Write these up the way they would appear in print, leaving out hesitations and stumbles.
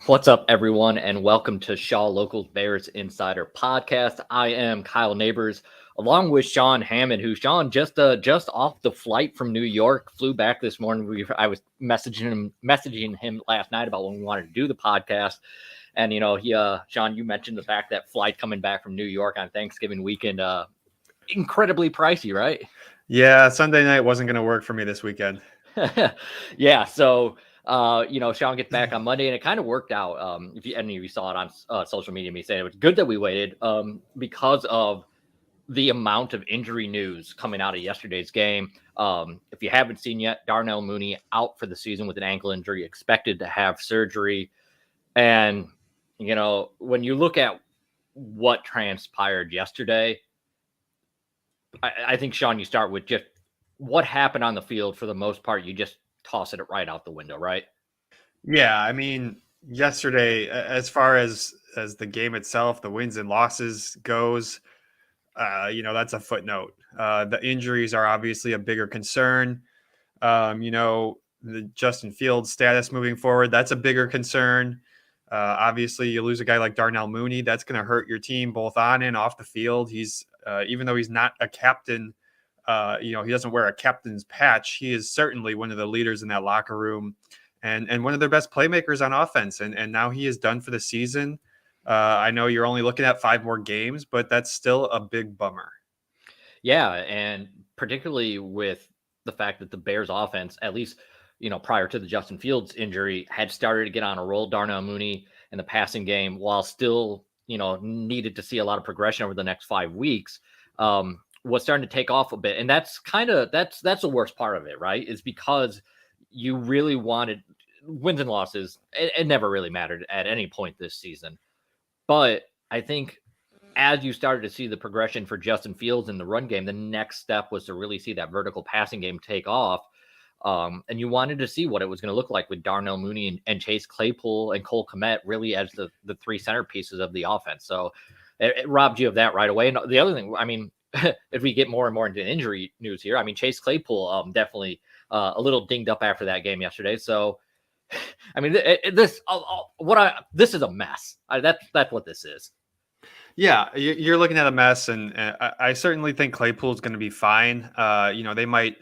What's up, everyone, and welcome to Shaw Locals Bears Insider Podcast. I am Kyle Nabors, along with Sean Hammond, who Sean just off the flight from New York, flew back this morning. I was messaging him last night about when we wanted to do the podcast, and Sean, you mentioned the fact that flight coming back from New York on Thanksgiving weekend, incredibly pricey, right? Yeah, Sunday night wasn't going to work for me this weekend. Yeah, so Sean gets back on Monday, and it kind of worked out. If you any of you saw it on social media, me saying it was good that we waited, because of the amount of injury news coming out of yesterday's game. If you haven't seen yet, Darnell Mooney out for the season with an ankle injury, expected to have surgery, and when you look at what transpired yesterday, I think Sean, you start with just what happened on the field. For the most part, you just toss it right out the window, right? Yeah, I mean, yesterday, as far as the game itself, the wins and losses goes, that's a footnote. The injuries are obviously a bigger concern. The Justin Fields status moving forward, that's a bigger concern. Obviously, you lose a guy like Darnell Mooney, that's going to hurt your team both on and off the field. He's even though he's not a captain, he doesn't wear a captain's patch. He is certainly one of the leaders in that locker room, and one of their best playmakers on offense. And now he is done for the season. I know you're only looking at 5 more games, but that's still a big bummer. Yeah, and particularly with the fact that the Bears offense, at least, prior to the Justin Fields injury, had started to get on a roll. Darnell Mooney in the passing game, while still, needed to see a lot of progression over the next 5 weeks, was starting to take off a bit. And that's the worst part of it, right? Is because you really wanted wins and losses. It never really mattered at any point this season. But I think as you started to see the progression for Justin Fields in the run game, the next step was to really see that vertical passing game take off. And you wanted to see what it was going to look like with Darnell Mooney and Chase Claypool and Cole Kmet really as the 3 centerpieces of the offense. So it robbed you of that right away. And the other thing, I mean, if we get more and more into injury news here, I mean, Chase Claypool definitely a little dinged up after that game yesterday. So, I mean, this is a mess. That's what this is. Yeah, you're looking at a mess, and I certainly think Claypool's going to be fine. They might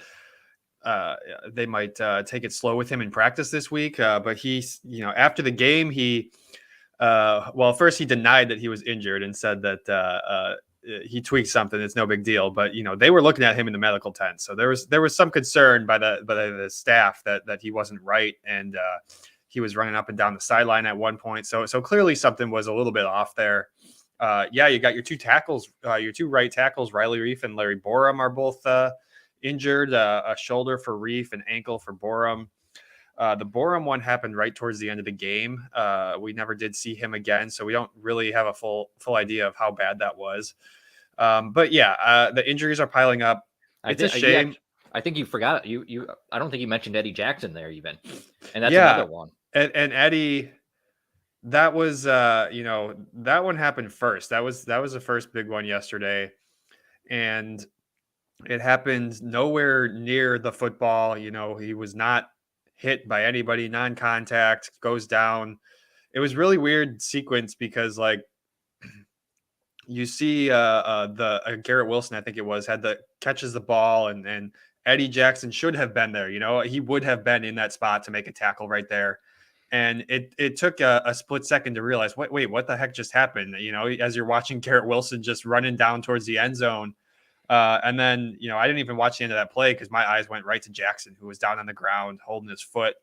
take it slow with him in practice this week, but he's after the game first he denied that he was injured and said that he tweaked something. It's no big deal, but they were looking at him in the medical tent, so there was some concern by the staff that he wasn't right, and he was running up and down the sideline at one point. So clearly something was a little bit off there. You got your 2 tackles, your 2 right tackles, Riley Reef and Larry Borum are both injured, a shoulder for Reef and ankle for Borum. The Borum one happened right towards the end of the game. We never did see him again, so we don't really have a full idea of how bad that was. But yeah, the injuries are piling up. It's a shame. I think you forgot you. I don't think you mentioned Eddie Jackson there even, and that's another one. And Eddie, that was that one happened first. That was the first big one yesterday, and it happened nowhere near the football. He was not hit by anybody, non-contact, goes down. It was really weird sequence because you see Garrett Wilson, I think it was, catches the ball, and Eddie Jackson should have been there. He would have been in that spot to make a tackle right there. And it took a split second to realize, wait, what the heck just happened? As you're watching Garrett Wilson just running down towards the end zone. And then, I didn't even watch the end of that play because my eyes went right to Jackson, who was down on the ground holding his foot.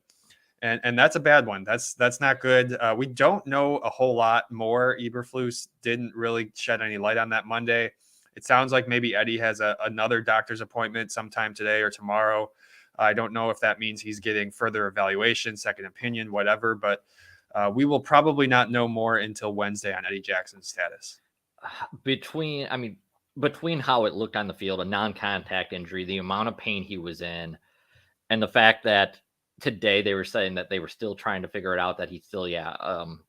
And that's a bad one. That's not good. We don't know a whole lot more. Eberflus didn't really shed any light on that Monday. It sounds like maybe Eddie has another doctor's appointment sometime today or tomorrow. I don't know if that means he's getting further evaluation, second opinion, whatever, but we will probably not know more until Wednesday on Eddie Jackson's status. Between how it looked on the field, a non-contact injury, the amount of pain he was in, and the fact that today they were saying that they were still trying to figure it out, that he still,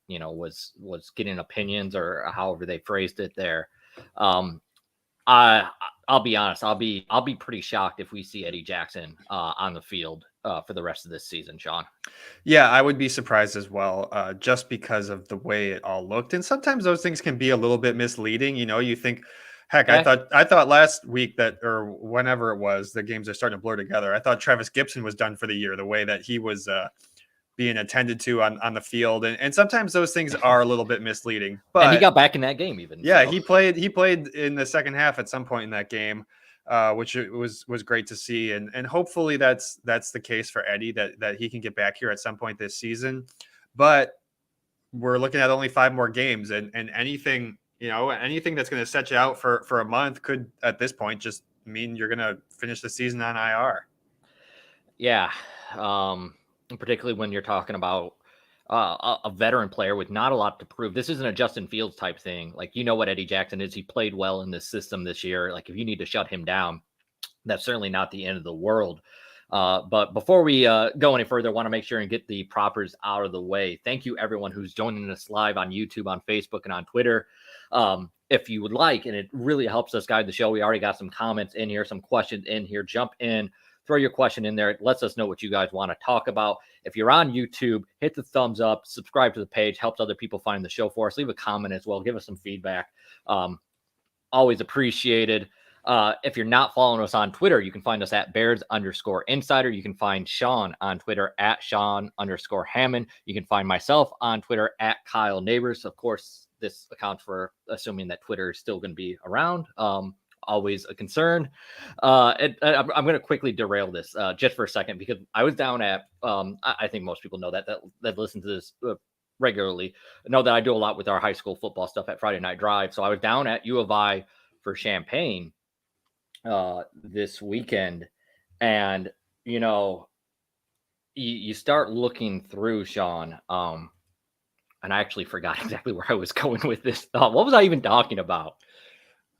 was getting opinions, or however they phrased it there. I'll be honest. I'll be pretty shocked if we see Eddie Jackson on the field for the rest of this season, Sean. Yeah, I would be surprised as well, just because of the way it all looked. And sometimes those things can be a little bit misleading. You know, you think, heck, Okay. I thought last week that, or whenever it was, the games are starting to blur together. I thought Travis Gibson was done for the year, the way that he was being attended to on the field. And sometimes those things are a little bit misleading. And he But got back in that game even. yeah, So he played in the second half at some point in that game, which it was great to see, and hopefully that's the case for Eddie, that he can get back here at some point this season. But we're looking at only 5 more games, and anything, anything that's going to set you out for a month could at this point just mean you're going to finish the season on IR. yeah, particularly when you're talking about a veteran player with not a lot to prove. This isn't a Justin Fields type thing. Like, you know what Eddie Jackson is. He played well in this system this year. Like, if you need to shut him down, that's certainly not the end of the world. But before we go any further, I want to make sure and get the propers out of the way. Thank you, everyone who's joining us live on YouTube, on Facebook, and on Twitter. If you would like, and it really helps us guide the show, we already got some comments in here, some questions in here. Jump in, throw your question in there. It lets us know what you guys want to talk about. If you're on YouTube, hit the thumbs up, subscribe to the page, helps other people find the show for us. Leave a comment as well. Give us some feedback. Always appreciated. If you're not following us on Twitter, you can find us at Bears_Insider. You can find Sean on Twitter at Sean_Hammond. You can find myself on Twitter at Kyle Nabors. Of course, this accounts for assuming that Twitter is still going to be around. Always a concern. I'm going to quickly derail this just for a second, because I was down at, I think most people know that listen to this regularly, know that I do a lot with our high school football stuff at Friday Night Drive. So I was down at U of I for Champaign this weekend, and you start looking through, Sean, and I actually forgot exactly where I was going with this. What was I even talking about?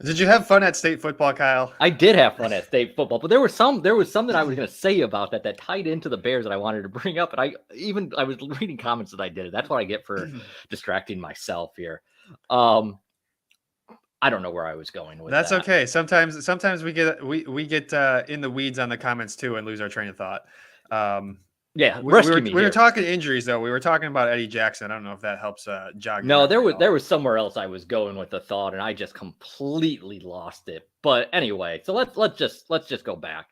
Did you have fun at state football, Kyle? I did have fun at state football, but there was some that I was going to say about that tied into the Bears that I wanted to bring up, and I was reading comments that I did it. That's what I get for distracting myself here. I don't know where I was going with That's that. okay. Sometimes we get in the weeds on the comments too and lose our train of thought. Yeah, we rescue were talking injuries though. We were talking about Eddie Jackson. I don't know if that helps jog. No, there was somewhere else I was going with the thought, and I just completely lost it. But anyway, so let's just go back.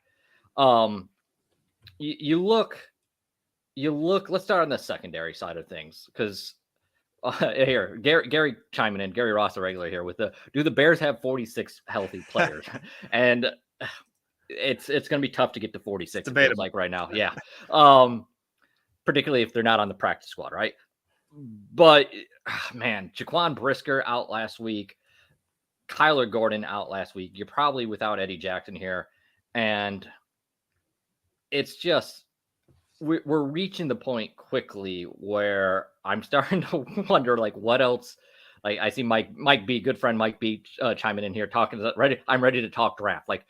You look. Let's start on the secondary side of things, because here, Gary chiming in, Gary Ross, a regular here with do the Bears have 46 healthy players? And it's going to be tough to get to 46. It feels like right now. Yeah. Particularly if they're not on the practice squad. Right. But man, Jaquan Brisker out last week, Kyler Gordon out last week. You're probably without Eddie Jackson here. And it's just, we're reaching the point quickly where I'm starting to wonder, like, what else. Like, I see Mike B, good friend Mike B, chiming in here, talking. I'm ready to talk draft. Like,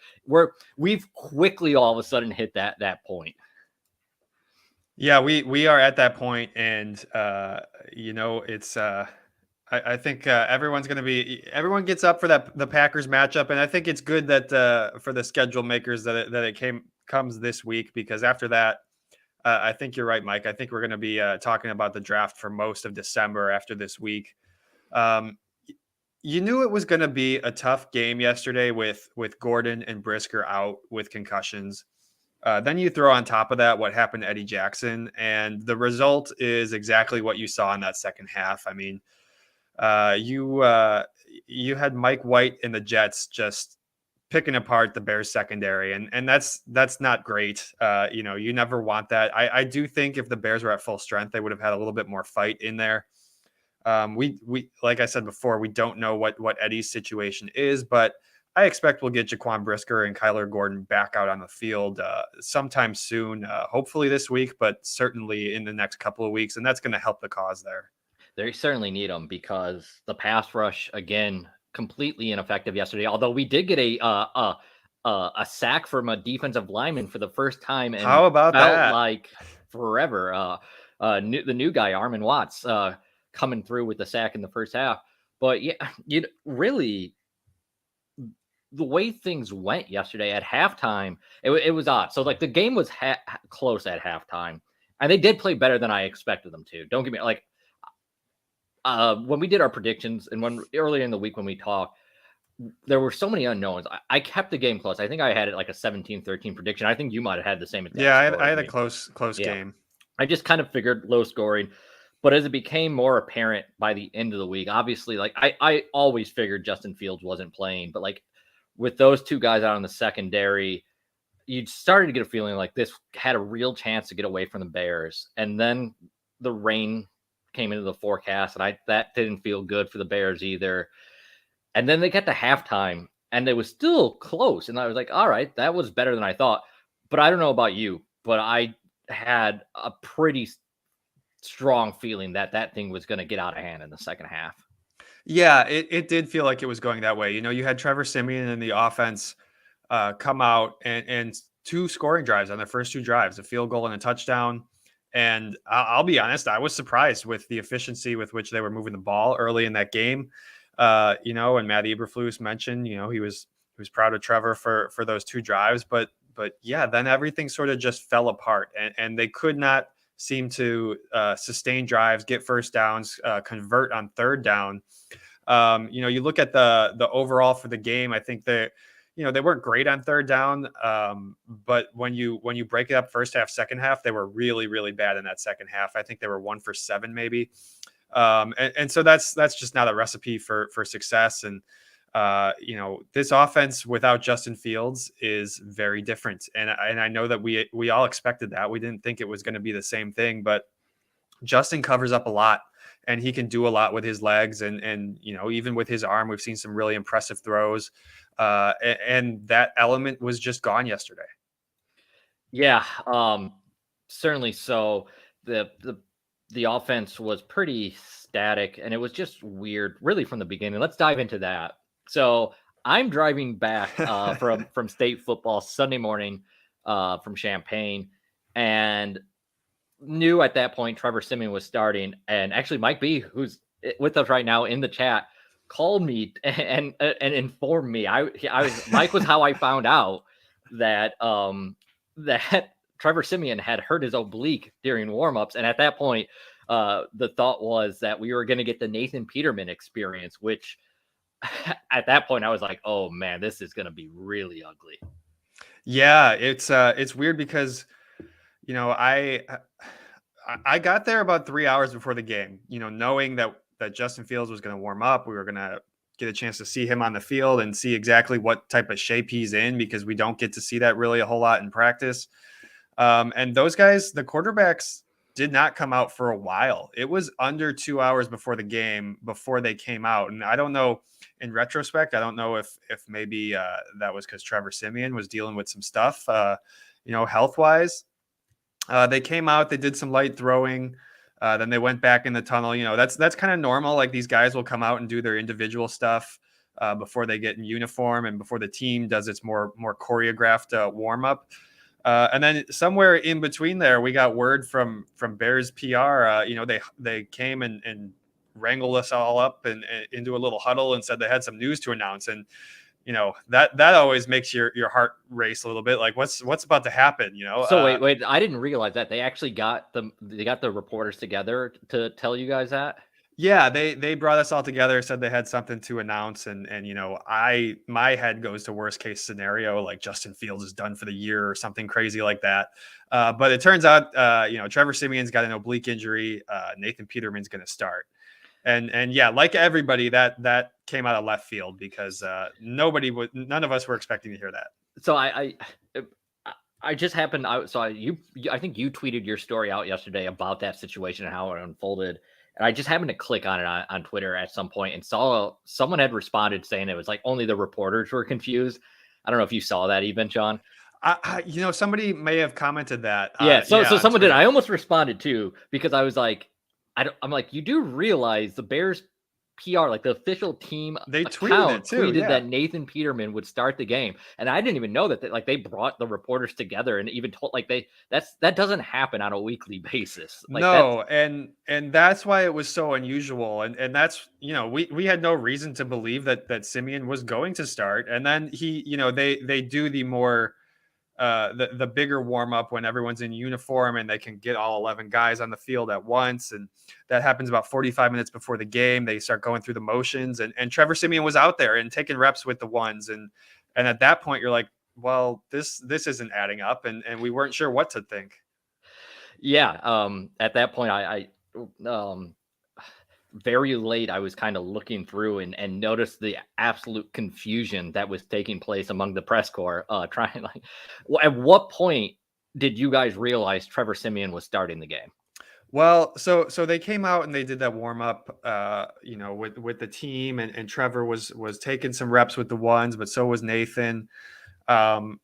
we've quickly all of a sudden hit that point. Yeah, we are at that point, and it's. I think everyone's going to be. Everyone gets up for the Packers matchup, and I think it's good that for the schedule makers that it comes this week, because after that, I think you're right, Mike. I think we're going to be talking about the draft for most of December after this week. You knew it was going to be a tough game yesterday with Gordon and Brisker out with concussions. Then you throw on top of that what happened to Eddie Jackson, and the result is exactly what you saw in that second half. I mean, you had Mike White and the Jets just picking apart the Bears secondary, and that's not great. You never want that. I do think if the Bears were at full strength, they would have had a little bit more fight in there. We like I said before, we don't know what Eddie's situation is, but I expect we'll get Jaquan Brisker and Kyler Gordon back out on the field sometime soon, hopefully this week, but certainly in the next couple of weeks, and that's going to help the cause there. They certainly need them, because the pass rush, again, completely ineffective yesterday. Although we did get a sack from a defensive lineman for the first time, and how about that? Like forever. The new guy, Armin Watts, coming through with the sack in the first half. But yeah, really, the way things went yesterday at halftime, it was odd. So like the game was close at halftime, and they did play better than I expected them to. Don't get me like when we did our predictions and when earlier in the week when we talked, there were so many unknowns. I kept the game close. I think I had it like a 17-13 prediction. I think you might have had the same exact Yeah, score I as had a me. close Yeah. game. I just kind of figured low scoring. But as it became more apparent by the end of the week, obviously, like I always figured Justin Fields wasn't playing, but like with those two guys out in the secondary, you started to get a feeling like this had a real chance to get away from the Bears. And then the rain came into the forecast, and that didn't feel good for the Bears either. And then they get to halftime, and it was still close. And I was like, all right, that was better than I thought. But I don't know about you, but I had a pretty strong feeling that that thing was going to get out of hand in the second half. Yeah, it did feel like it was going that way. You know, you had Trevor Siemian and the offense come out and two scoring drives on their first two drives, a field goal and a touchdown. And I'll be honest, I was surprised with the efficiency with which they were moving the ball early in that game. You know, and Matt Eberflus mentioned, you know, he was proud of Trevor for those two drives, but yeah, then everything sort of just fell apart, and they could not seem to sustain drives, get first downs, convert on third down. You know, you look at the overall for the game. I think that, you know, they weren't great on third down, but when you break it up first half, second half, they were really really bad in that second half. I think they were 1 for 7 maybe, and so that's just not a recipe for success. And you know, this offense without Justin Fields is very different, and I know that we all expected that. We didn't think it was going to be the same thing, but Justin covers up a lot, and he can do a lot with his legs, and you know, even with his arm, we've seen some really impressive throws, and that element was just gone yesterday. Yeah, certainly so. The offense was pretty static, and it was just weird, really, from the beginning. Let's dive into that. So I'm driving back from state football Sunday morning from Champaign, and knew at that point Trevor Siemian was starting, and actually Mike B, who's with us right now in the chat, called me and informed me. Mike was how I found out that that Trevor Siemian had hurt his oblique during warmups, and at that point, the thought was that we were going to get the Nathan Peterman experience, which at that point I was like, oh man, this is going to be really ugly. Yeah, it's weird because, you know, I got there about 3 hours before the game, you know, knowing that Justin Fields was going to warm up. We were going to get a chance to see him on the field and see exactly what type of shape he's in, because we don't get to see that really a whole lot in practice. And those guys, the quarterbacks, did not come out for a while. It was under 2 hours before the game before they came out. And I don't know, in retrospect, I don't know if maybe that was because Trevor Siemian was dealing with some stuff, you know, health wise. They came out, they did some light throwing. Then they went back in the tunnel. You know, that's kind of normal. Like, these guys will come out and do their individual stuff before they get in uniform and before the team does its more choreographed warm up. And then somewhere in between there, we got word from Bears PR. You know, they came and wrangled us all up and into a little huddle and said they had some news to announce. And you know, that always makes your heart race a little bit. Like, what's about to happen? You know. So wait, I didn't realize that they actually got the reporters together to tell you guys that. Yeah, they brought us all together, said they had something to announce, and you know, my head goes to worst case scenario, like Justin Fields is done for the year or something crazy like that. But it turns out, you know, Trevor Siemian's got an oblique injury. Nathan Peterman's going to start, and yeah, like everybody, that came out of left field, because none of us were expecting to hear that. So I just happened. I think you tweeted your story out yesterday about that situation and how it unfolded. And I just happened to click on it on Twitter at some point and saw someone had responded saying it was like only the reporters were confused. I don't know if you saw that even, John. You know, somebody may have commented that. Yeah. So someone did. I almost responded too, because I was like, I'm like, you do realize the Bears PR, like the official team They tweeted it account, too. tweeted Yeah. that Nathan Peterman would start the game, and I didn't even know that. Like they brought the reporters together and even told like that doesn't happen on a weekly basis. Like that's No, and that's why it was so unusual, and that's we had no reason to believe that Simeon was going to start, and then they do the more the bigger warm up when everyone's in uniform and they can get all 11 guys on the field at once, and that happens about 45 minutes before the game. They start going through the motions, and Trevor Simeon was out there and taking reps with the ones, and at that point you're like, well, this isn't adding up, and we weren't sure what to think. yeah. At that point, I very late, I was kind of looking through and noticed the absolute confusion that was taking place among the press corps. Trying like, at what point did you guys realize Trevor Simeon was starting the game? Well, so they came out and they did that warm up, with the team, and Trevor was taking some reps with the ones, but so was Nathan. Um,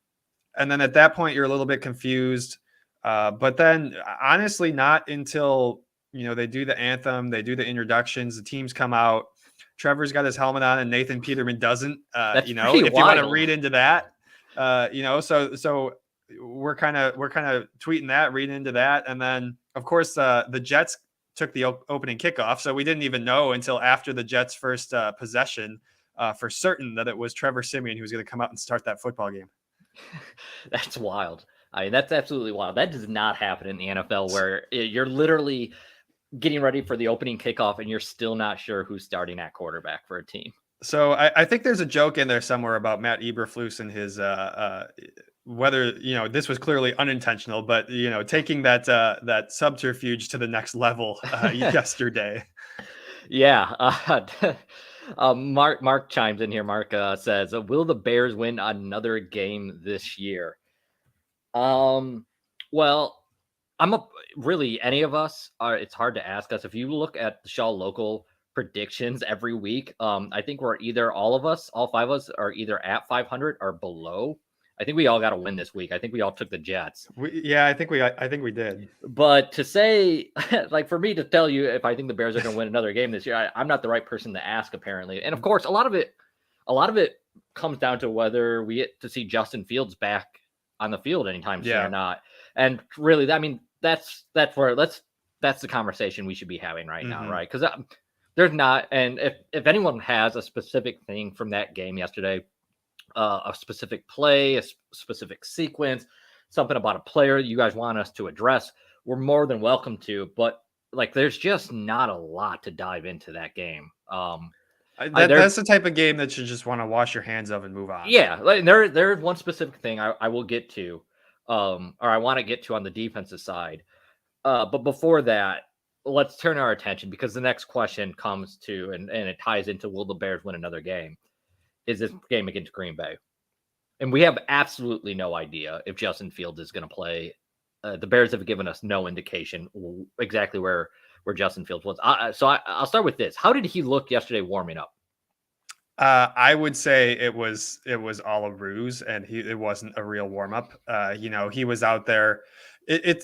and then at that point, you're a little bit confused. But then, honestly, not until they do the anthem, they do the introductions, the teams come out. Trevor's got his helmet on, and Nathan Peterman doesn't. That's If pretty you want to wild. read into that, so we're kind of tweeting that, reading into that, and then of course the Jets took the opening kickoff, so we didn't even know until after the Jets' first possession for certain that it was Trevor Simeon who was going to come out and start that football game. That's wild. I mean, that's absolutely wild. That does not happen in the NFL, where you're literally getting ready for the opening kickoff and you're still not sure who's starting at quarterback for a team. So I think there's a joke in there somewhere about Matt Eberflus and his whether this was clearly unintentional, but taking that subterfuge to the next level yesterday. Yeah. Mark chimes in here. Mark says, "Will the Bears win another game this year?" Well, really any of us are. It's hard to ask us. If you look at the Shaw local predictions every week, I think we're either all five of us are either at 500 or below. I think we all got to win this week. I think we all took the Jets. I think we did. But to say, like, for me to tell you if I think the Bears are going to win another game this year, I'm not the right person to ask, apparently. And of course, a lot of it comes down to whether we get to see Justin Fields back on the field anytime soon or not. And really, I mean, that's the conversation we should be having right now, right? Because there's not, and if anyone has a specific thing from that game yesterday, a specific play, a specific sequence, something about a player you guys want us to address, we're more than welcome to. But like, there's just not a lot to dive into that game. That's the type of game that you just want to wash your hands of and move on. Yeah, like, there's one specific thing I will get to, or I want to get to on the defensive side. But before that, let's turn our attention, because the next question comes to, and it ties into, will the Bears win another game? Is this game against Green Bay? And we have absolutely no idea if Justin Fields is going to play. The Bears have given us no indication exactly where Justin Fields was. So I'll start with this. How did he look yesterday warming up? I would say it was all a ruse, and it wasn't a real warm up. He was out there.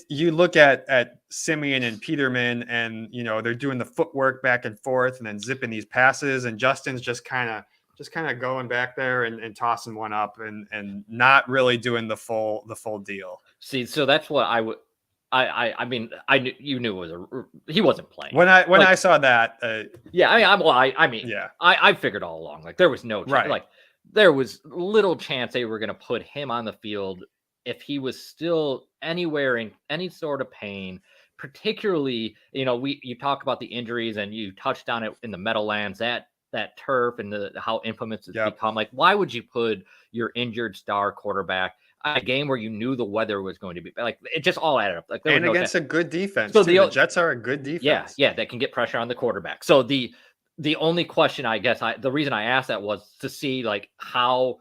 You look at Simeon and Peterman, and they're doing the footwork back and forth, and then zipping these passes, and Justin's just kind of going back there and tossing one up, and not really doing the full deal. See, so that's what I would. I mean, you knew it was he wasn't playing when I saw that. Yeah, I figured all along, like, there was no chance, right. Like, there was little chance they were going to put him on the field if he was still anywhere in any sort of pain. Particularly, you talk about the injuries, and you touched on it in the Meadowlands, that turf and how infamous it's become. Like, why would you put your injured star quarterback a game where you knew the weather was going to be like, it just all added up. Like, and against a good defense. So the Jets are a good defense. Yeah, that can get pressure on the quarterback. So the only question, I guess, the reason I asked that was to see, like, how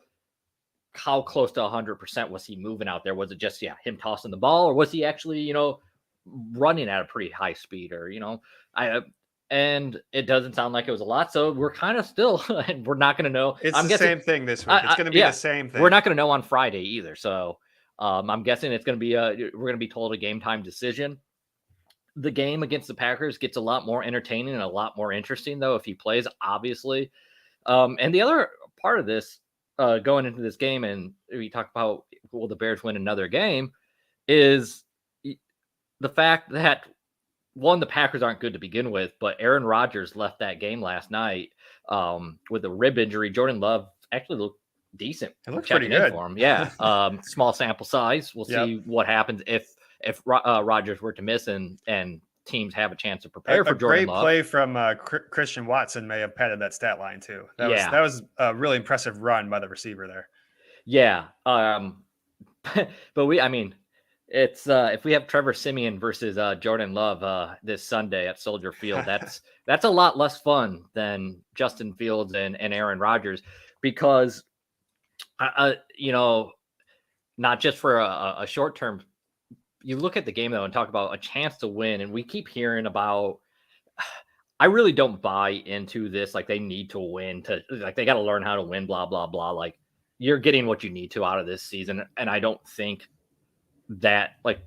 close to 100% was he moving out there? Was it just him tossing the ball, or was he actually running at a pretty high speed? Or and it doesn't sound like it was a lot. So we're kind of still, and we're not going to know. It's the same thing this week. It's going to be the same thing. We're not going to know on Friday either. So I'm guessing it's going to be we're going to be told a game time decision. the game against the Packers gets a lot more entertaining and a lot more interesting, though, if he plays, obviously. And the other part of this, going into this game, and we talk about will the Bears win another game, is the fact that one, the Packers aren't good to begin with, but Aaron Rodgers left that game last night with a rib injury. Jordan Love actually looked decent. It looks pretty Checking in good for him. Yeah. Small sample size. We'll Yep. see what happens if Rodgers were to miss and teams have a chance to prepare for Jordan great Love. play from Christian Watson may have padded that stat line too. That was a really impressive run by the receiver there. Yeah. But it's if we have Trevor Siemian versus Jordan Love this Sunday at Soldier Field, that's a lot less fun than Justin Fields and Aaron Rodgers, because not just for a short term. You look at the game though and talk about a chance to win, and we keep hearing about. I really don't buy into this. Like, they need to win to, like, they got to learn how to win. Blah blah blah. Like, you're getting what you need to out of this season, and I don't think that, like,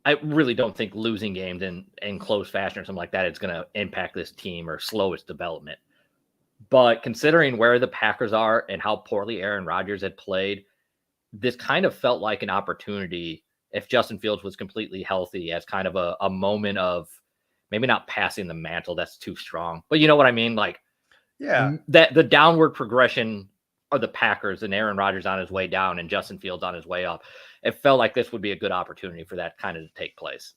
I really don't think losing games in close fashion or something like that is going to impact this team or slow its development. But considering where the Packers are and how poorly Aaron Rodgers had played, this kind of felt like an opportunity if Justin Fields was completely healthy, as kind of a moment of maybe not passing the mantle. That's too strong, but you know what I mean? Like, yeah, that the downward progression of the Packers and Aaron Rodgers on his way down and Justin Fields on his way up. It felt like this would be a good opportunity for that kind of to take place.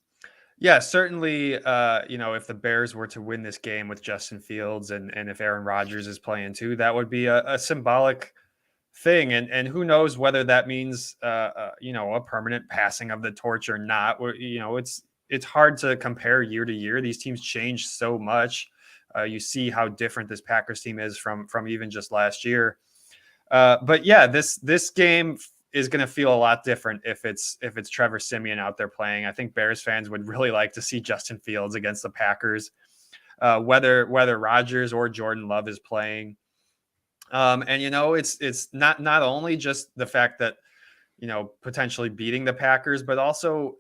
Yeah, certainly. If the Bears were to win this game with Justin Fields and if Aaron Rodgers is playing too, that would be a symbolic thing. And who knows whether that means a permanent passing of the torch or not. It's hard to compare year to year. These teams change so much. You see how different this Packers team is from even just last year. But yeah, this game is going to feel a lot different if it's Trevor Siemian out there playing. I think Bears fans would really like to see Justin Fields against the Packers, whether Rodgers or Jordan Love is playing. It's not only just the fact that, potentially beating the Packers, but also,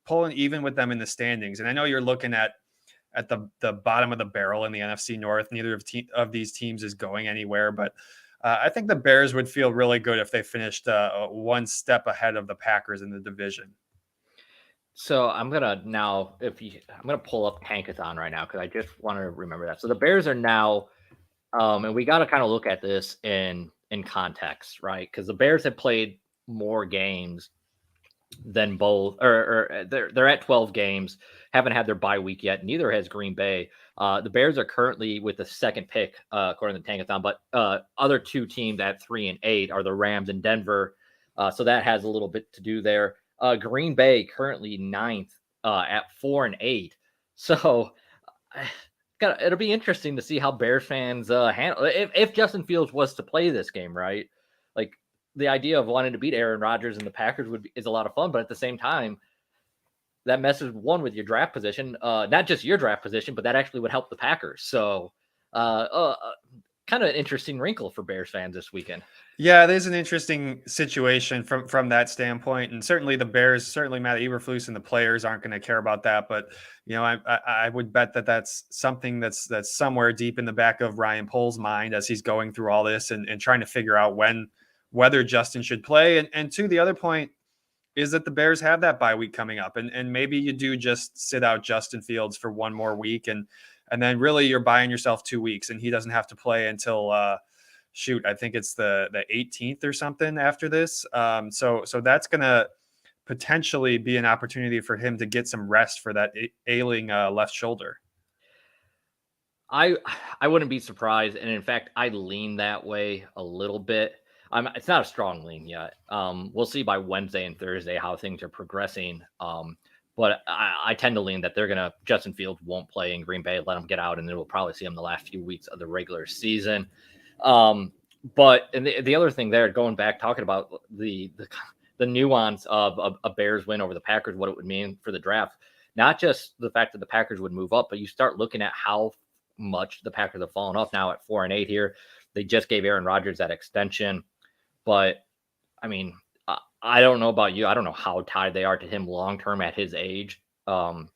pulling even with them in the standings. And I know you're looking at the bottom of the barrel in the NFC North. Neither of these teams is going anywhere, but I think the Bears would feel really good if they finished one step ahead of the Packers in the division. So I'm gonna pull up Tankathon right now because I just want to remember that. So the Bears are now, and we got to kind of look at this in context, right? Because the Bears have played more games than both, or they're at 12 games, haven't had their bye week yet. Neither has Green Bay. The Bears are currently with the second pick, according to Tankathon, but other two teams at 3 and 8 are the Rams and Denver. So that has a little bit to do there. Green Bay currently 9th at 4 and 8. So it'll be interesting to see how Bears fans handle if Justin Fields was to play this game, right? Like, the idea of wanting to beat Aaron Rodgers and the Packers is a lot of fun, but at the same time, that messes with your draft position, not just your draft position, but that actually would help the Packers. So, kind of an interesting wrinkle for Bears fans this weekend. Yeah, there's an interesting situation from that standpoint, and certainly the Bears, certainly Matt Eberflus and the players aren't going to care about that. But I would bet that's something that's somewhere deep in the back of Ryan Pohl's mind as he's going through all this and trying to figure out whether Justin should play. And to the other point is that the Bears have that bye week coming up, and maybe you do just sit out Justin Fields for one more week, and then really you're buying yourself 2 weeks, and he doesn't have to play until I think it's the 18th or something after this. So that's going to potentially be an opportunity for him to get some rest for that ailing left shoulder. I wouldn't be surprised, and in fact, I lean that way a little bit. It's not a strong lean yet. We'll see by Wednesday and Thursday how things are progressing. But I tend to lean that Justin Fields won't play in Green Bay, let him get out, and then we'll probably see him the last few weeks of the regular season. But the other thing there, going back, talking about the nuance of a Bears win over the Packers, what it would mean for the draft, not just the fact that the Packers would move up, but you start looking at how much the Packers have fallen off now at 4 and 8 here. They just gave Aaron Rodgers that extension. But I mean, I don't know about you. I don't know how tied they are to him long term at his age. Um,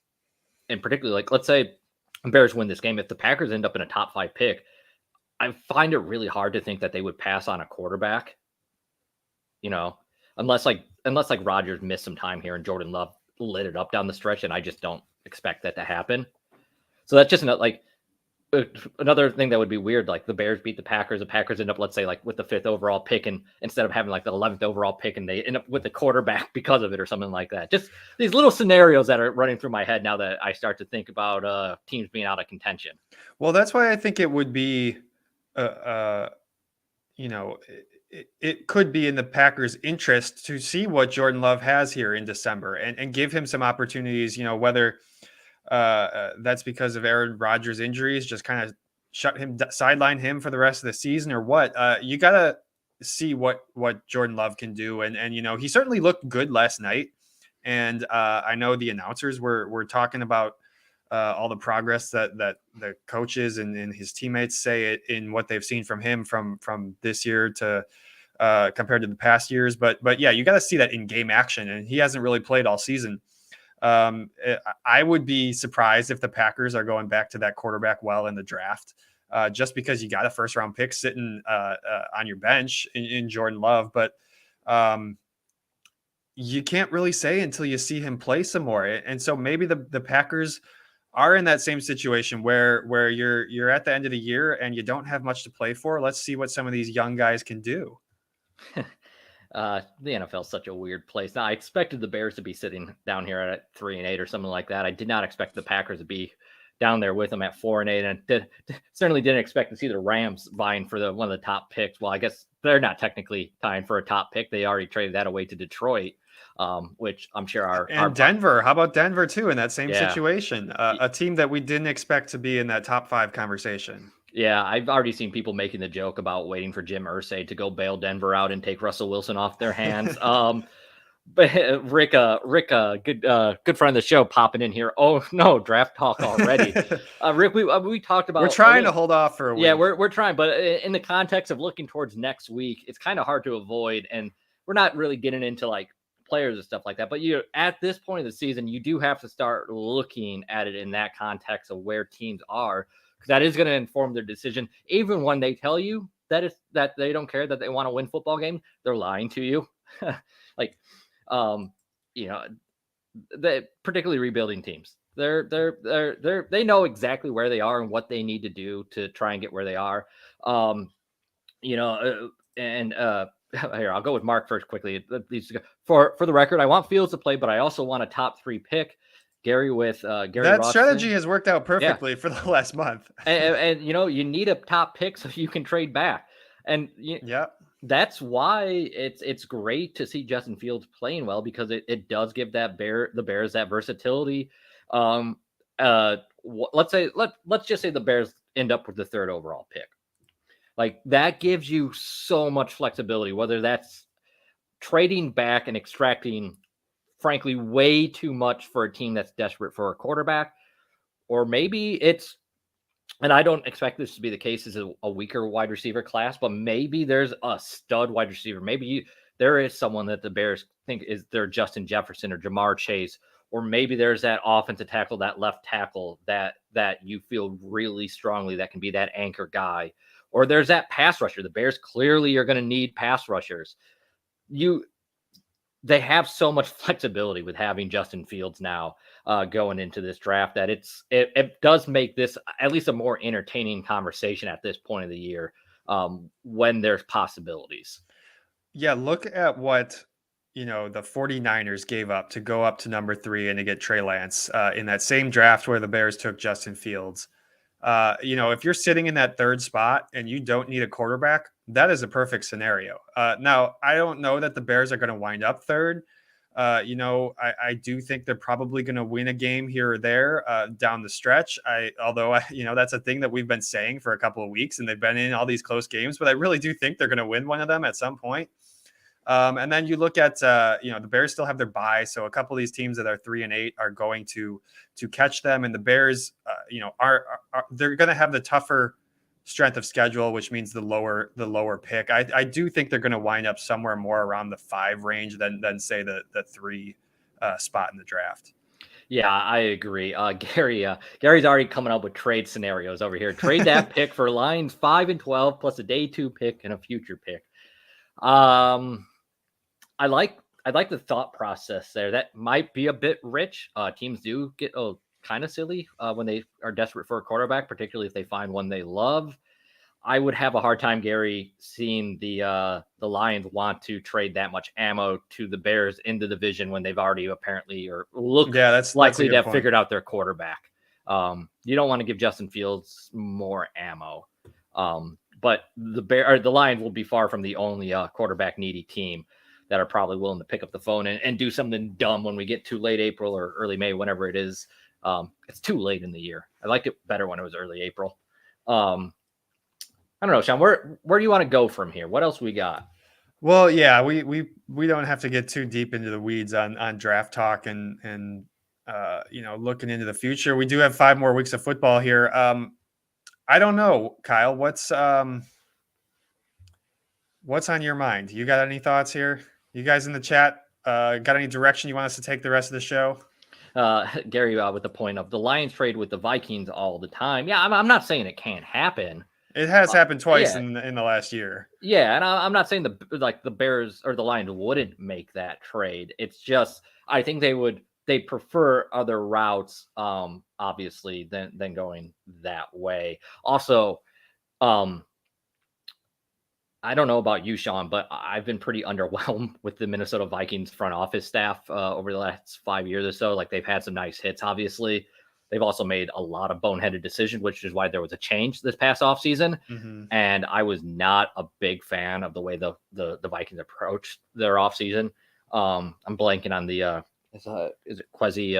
and particularly, like, let's say Bears win this game. If the Packers end up in a top 5 pick, I find it really hard to think that they would pass on a quarterback, you know, unless Rodgers missed some time here and Jordan Love lit it up down the stretch, and I just don't expect that to happen. So that's just not like another thing that would be weird. Like the Bears beat the Packers end up, let's say, like with the 5th overall pick, and instead of having like the 11th overall pick, and they end up with the quarterback because of it or something like that. Just these little scenarios that are running through my head now that I start to think about teams being out of contention. Well, that's why I think it would be, you know, it could be in the Packers' interest to see what Jordan Love has here in December and give him some opportunities, whether that's because of Aaron Rodgers' injuries, just kind of sideline him for the rest of the season or what. You got to see what Jordan Love can do. And he certainly looked good last night. And I know the announcers were talking about all the progress that the coaches and his teammates say it in what they've seen from him from this year to compared to the past years. But yeah, you got to see that in game action, and he hasn't really played all season. I would be surprised if the Packers are going back to that quarterback well in the draft, just because you got a 1st round pick sitting on your bench in Jordan Love. But you can't really say until you see him play some more. And so maybe the Packers are in that same situation where you're at the end of the year and you don't have much to play for. Let's see what some of these young guys can do. The NFL is such a weird place. Now, I expected the Bears to be sitting down here at 3-8 or something like that. I did not expect the Packers to be down there with them at 4-8, and certainly didn't expect to see the Rams vying for one of the top picks. Well, I guess they're not technically tying for a top pick. They already traded that away to Detroit, which I'm sure our Denver. How about Denver too in that same situation? A team that we didn't expect to be in that top 5 conversation. Yeah, I've already seen people making the joke about waiting for Jim Irsay to go bail Denver out and take Russell Wilson off their hands. But Rick, good friend of the show, popping in here. Oh no, draft talk already. Rick, we talked about. We're trying to hold off for a week. Yeah, we're trying, but in the context of looking towards next week, it's kind of hard to avoid, and we're not really getting into like players and stuff like that. But at this point of the season, you do have to start looking at it in that context of where teams are, because that is going to inform their decision. Even when they tell you that they don't care, that they want to win football games, they're lying to you. Like. Particularly rebuilding teams, they know exactly where they are and what they need to do to try and get where they are. Here, I'll go with Mark first quickly. For the record, I want Fields to play, but I also want a top 3 pick. Gary that Ross strategy has worked out perfectly for the last month. and you need a top pick so you can trade back. And that's why it's great to see Justin Fields playing well, because it does give the Bears that versatility. Let's just say the Bears end up with the 3rd overall pick. Like, that gives you so much flexibility, whether that's trading back and extracting, frankly, way too much for a team that's desperate for a quarterback, or maybe it's, and I don't expect this to be the case, as a weaker wide receiver class, but maybe there's a stud wide receiver. Maybe there is someone that the Bears think is their Justin Jefferson or Jamar Chase, or maybe there's that offensive tackle, that left tackle that you feel really strongly that can be that anchor guy, or there's that pass rusher. The Bears clearly are going to need pass rushers. They have so much flexibility with having Justin Fields now going into this draft, that it does make this at least a more entertaining conversation at this point of the year, when there's possibilities. Yeah, look at what the 49ers gave up to go up to number 3 and to get Trey Lance in that same draft where the Bears took Justin Fields. If you're sitting in that 3rd spot and you don't need a quarterback, that is a perfect scenario. Now, I don't know that the Bears are going to wind up 3rd. I do think they're probably going to win a game here or there down the stretch. Although that's a thing that we've been saying for a couple of weeks, and they've been in all these close games, but I really do think they're going to win one of them at some point. And then you look at, the Bears still have their bye. So a couple of these teams that are 3-8 are going to catch them. And the Bears, they're going to have the tougher strength of schedule, which means the lower pick. I do think they're going to wind up somewhere more around the 5 range than say the 3 spot in the draft. Yeah, I agree. Gary's already coming up with trade scenarios over here. Trade that pick for Lions 5 and 12 plus a day 2 pick and a future pick. Um, I like I like the thought process there. That might be a bit rich. Teams do get kind of silly when they are desperate for a quarterback, particularly if they find one they love. I would have a hard time, Gary, seeing the Lions want to trade that much ammo to the Bears in the division when they've already apparently or look Yeah, that's a likely to good have point. figured out their quarterback. You don't want to give Justin Fields more ammo. But the Lions will be far from the only quarterback needy team that are probably willing to pick up the phone and do something dumb when we get to late April or early May, whenever it is. It's too late in the year. I liked it better when it was early April. I don't know, Sean. Where do you want to go from here? What else we got? Well, yeah, we don't have to get too deep into the weeds on draft talk and looking into the future. We do have 5 more weeks of football here. I don't know, Kyle. What's on your mind? You got any thoughts here? You guys in the chat got any direction you want us to take the rest of the show? Gary, with the point of the Lions trade with the Vikings all the time. Yeah, I'm not saying it can't happen. It has happened twice Yeah, in the last year. yeah, and I'm not saying the Bears or the Lions wouldn't make that trade. It's just I think they prefer other routes, obviously, than going that way. Also, um, I don't know about you, Sean, but I've been pretty underwhelmed with the Minnesota Vikings front office staff over the last 5 years or so. Like they've had some nice hits, obviously. They've also made a lot of boneheaded decisions, which is why there was a change this past offseason. Mm-hmm. And I was not a big fan of the way the Vikings approached their offseason. I'm blanking on the is it Quasi?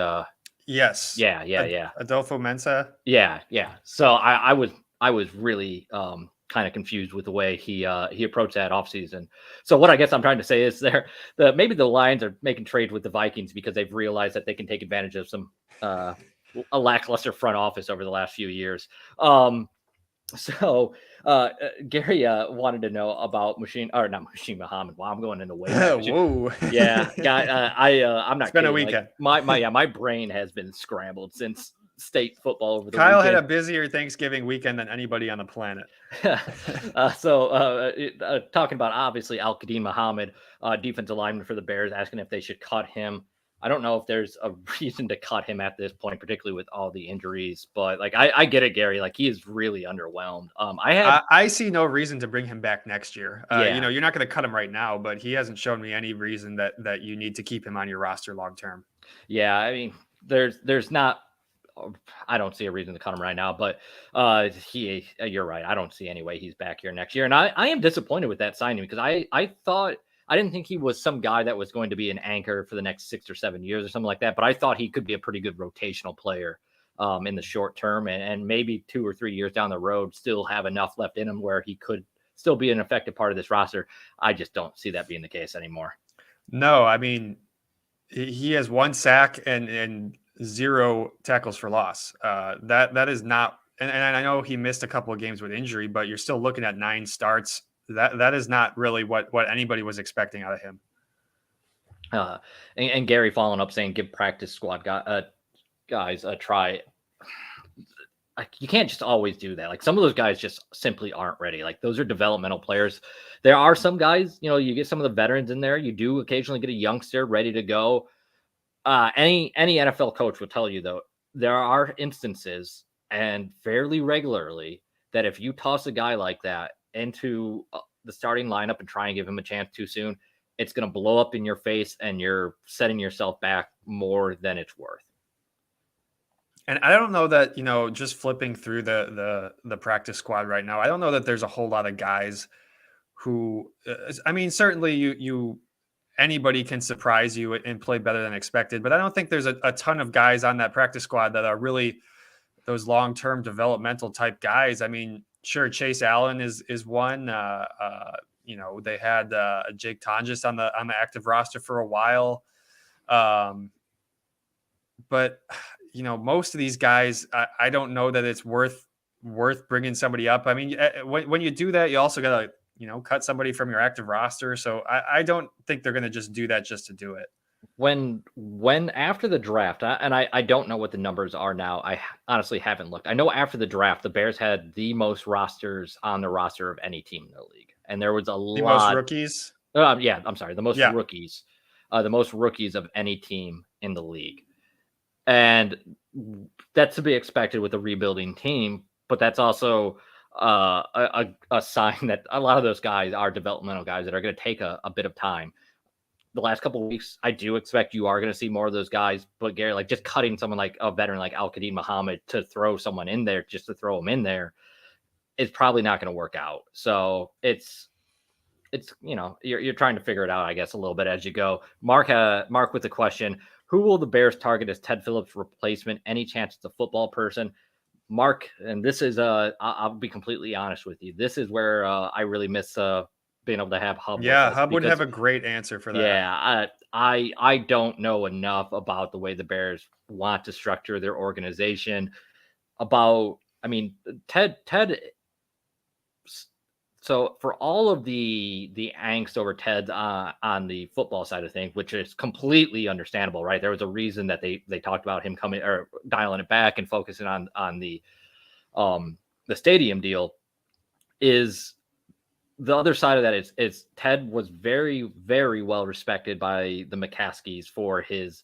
Yes. Yeah. Adolfo Mensa. Yeah. So I was really kind of confused with the way he approached that offseason. So what I guess I'm trying to say is maybe the Lions are making trades with the Vikings because they've realized that they can take advantage of some a lackluster front office over the last few years. So Gary wanted to know about not Machine Muhammad. Wow, I'm going into way back. Whoa. Yeah, guy. I'm not It's been a kidding. weekend. Like, my brain has been scrambled since state football over the Kyle weekend. had a busier Thanksgiving weekend than anybody on the planet. Talking about obviously Al-Qadim Muhammad, defensive lineman for the Bears, asking if they should cut him. I don't know if there's a reason to cut him at this point, particularly with all the injuries. But like, I get it, Gary. Like, he is really underwhelmed. I see no reason to bring him back next year. Yeah. You're not going to cut him right now, but he hasn't shown me any reason that you need to keep him on your roster long term. Yeah, I mean, there's not. I don't see a reason to cut him right now, but you're right. I don't see any way he's back here next year, and I am disappointed with that signing because I thought. I didn't think he was some guy that was going to be an anchor for the next 6 or 7 years or something like that, but I thought he could be a pretty good rotational player in the short term and maybe 2 or 3 years down the road still have enough left in him where he could still be an effective part of this roster. I just don't see that being the case anymore. No, I mean, he has 1 sack and 0 tackles for loss. That is not, and I know he missed a couple of games with injury, but you're still looking at 9 starts. That is not really what anybody was expecting out of him. And Gary following up saying, give practice squad guys a try. You can't just always do that. Like some of those guys just simply aren't ready. Like those are developmental players. There are some guys, you get some of the veterans in there. You do occasionally get a youngster ready to go. Any NFL coach will tell you though, there are instances and fairly regularly that if you toss a guy like that into the starting lineup and try and give him a chance too soon, it's going to blow up in your face and you're setting yourself back more than it's worth. And I don't know that, just flipping through the practice squad right now, I don't know that there's a whole lot of guys who, I mean, certainly you anybody can surprise you and play better than expected, but I don't think there's a ton of guys on that practice squad that are really those long-term developmental type guys. I mean, sure, Chase Allen is one. They had Jake Tonjes on the active roster for a while, but most of these guys, I don't know that it's worth bringing somebody up. I mean, when you do that, you also got to cut somebody from your active roster. So I don't think they're going to just do that just to do it. when after the draft, I don't know what the numbers are now. Honestly haven't looked. I know after the draft, the Bears had the most rosters on the roster of any team in the league, and there was a The most lot. rookies. Yeah, I'm sorry, Yeah. the most rookies of any team in the league, and that's to be expected with a rebuilding team. But that's also a sign that a lot of those guys are developmental guys that are going to take a bit of time. The last couple of weeks, I do expect you are going to see more of those guys. But Gary, like just cutting someone like a veteran like Al Qadim Muhammad to throw someone in there just to throw him in there is probably not going to work out. So it's you're trying to figure it out, I guess, a little bit as you go. Mark with the question: who will the Bears target as Ted Phillips' replacement? Any chance it's a football person? Mark, and this is I'll be completely honest with you. This is where I really miss being able to have Hub with Yeah, us Hub would because have a great answer for that. yeah, I don't know enough about the way the Bears want to structure their organization. I mean, Ted. So for all of the angst over Ted on the football side of things, which is completely understandable, right? There was a reason that they talked about him coming or dialing it back and focusing on the stadium deal. Is the other side of that is Ted was very, very well respected by the McCaskies for his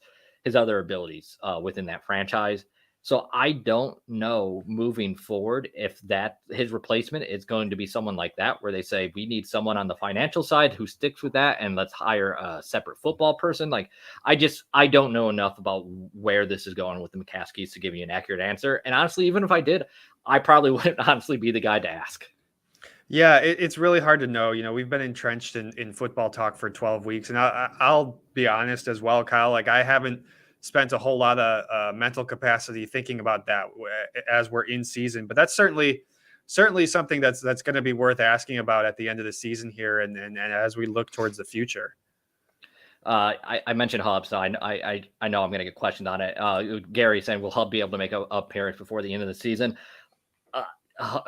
other abilities within that franchise. So I don't know moving forward if that his replacement is going to be someone like that, where they say we need someone on the financial side who sticks with that, and let's hire a separate football person. Like I don't know enough about where this is going with the McCaskies to give you an accurate answer. And honestly, even if I did, I probably wouldn't honestly be the guy to ask. Yeah, it's really hard to know. We've been entrenched in football talk for 12 weeks. And I'll be honest as well, Kyle. Like, I haven't spent a whole lot of mental capacity thinking about that as we're in season. But that's certainly something that's going to be worth asking about at the end of the season here and as we look towards the future. I mentioned Hub, so I know I'm going to get questioned on it. Gary saying, will Hub be able to make a appearance before the end of the season?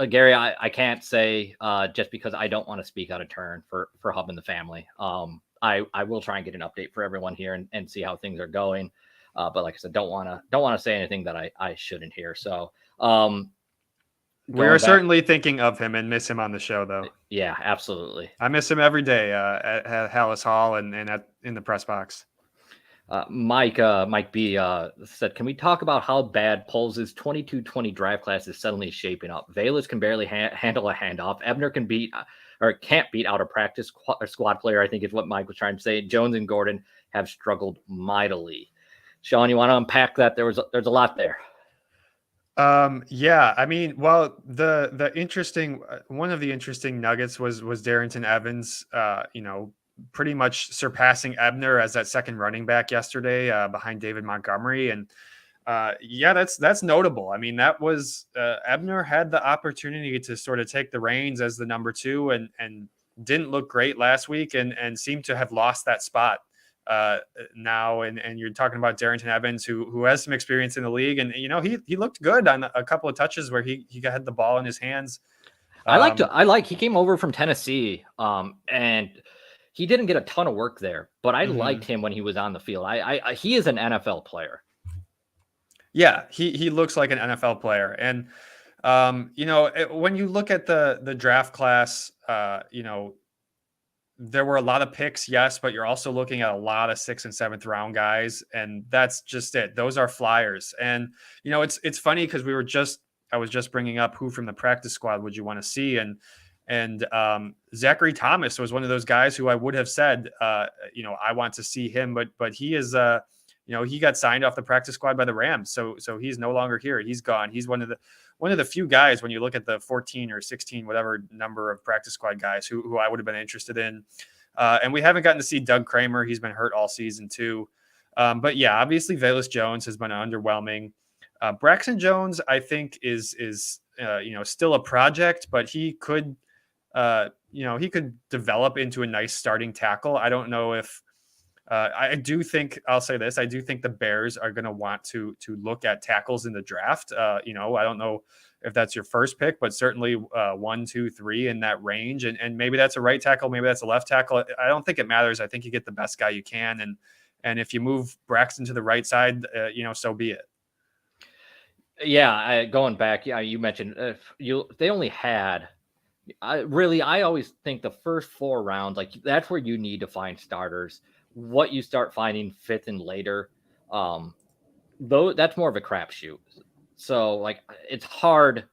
Gary, I can't say just because I don't want to speak out of turn for Hub and the family. I will try and get an update for everyone here and see how things are going. But like I said, don't want to say anything that I shouldn't hear. So We are going back, certainly thinking of him and miss him on the show, though. yeah, absolutely. I miss him every day at Hallis Hall and in the press box. Mike B said, can we talk about how bad Poles' 22-20 drive class is suddenly shaping up? Valus can barely handle a handoff. Ebner can beat or can't beat out a practice squad player, I think is what Mike was trying to say. Jones and Gordon have struggled mightily. Sean, you want to unpack that? There's a lot there. Yeah, I mean, well, the interesting one of the interesting nuggets was Darrington Evans, pretty much surpassing Ebner as that second running back yesterday, behind David Montgomery. And yeah, that's notable. I mean, that was Ebner had the opportunity to sort of take the reins as the number two and didn't look great last week and seemed to have lost that spot now. And you're talking about Darrington Evans, who has some experience in the league, and he looked good on a couple of touches where he had the ball in his hands. He came over from Tennessee, and he didn't get a ton of work there, but I liked him when he was on the field. He is an NFL player. Yeah, he looks like an NFL player. And when you look at the draft class, there were a lot of picks, yes, but you're also looking at a lot of 6th and 7th round guys, and that's just it. Those are flyers. And it's funny because I was just bringing up who from the practice squad would you want to see, and Zachary Thomas was one of those guys who I would have said, I want to see him, but he is, he got signed off the practice squad by the Rams, so he's no longer here. He's gone. He's one of the few guys when you look at the 14 or 16, whatever number of practice squad guys who I would have been interested in. And we haven't gotten to see Doug Kramer. He's been hurt all season too. But yeah, obviously Velus Jones has been underwhelming. Braxton Jones, I think is still a project, but he could develop into a nice starting tackle. I don't know if I'll say this. I do think the Bears are going to want to look at tackles in the draft. I don't know if that's your first pick, but certainly 1, 2, 3 in that range. And maybe that's a right tackle. Maybe that's a left tackle. I don't think it matters. I think you get the best guy you can. And if you move Braxton to the right side, so be it. Yeah, going back, yeah, you mentioned they only had. I always think the first 4 rounds, like that's where you need to find starters. What you start finding fifth and later, um, though that's more of a crapshoot. So like it's hard.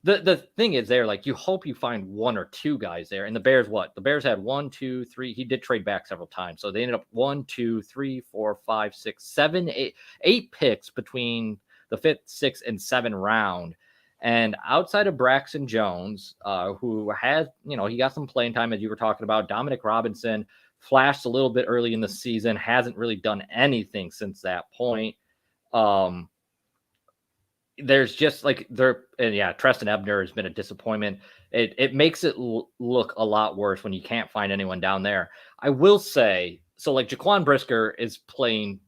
The thing is there, like you hope you find 1 or 2 guys there. And the Bears, what? The Bears had 1, 2, 3. He did trade back several times. So they ended up 1, 2, 3, 4, 5, 6, 7, 8 picks between the fifth, sixth, and seventh round. And outside of Braxton Jones, who has, he got some playing time, as you were talking about, Dominic Robinson flashed a little bit early in the season, hasn't really done anything since that point. There's just like Treston Ebner has been a disappointment. It makes it look a lot worse when you can't find anyone down there. I will say, so like Jaquan Brisker is playing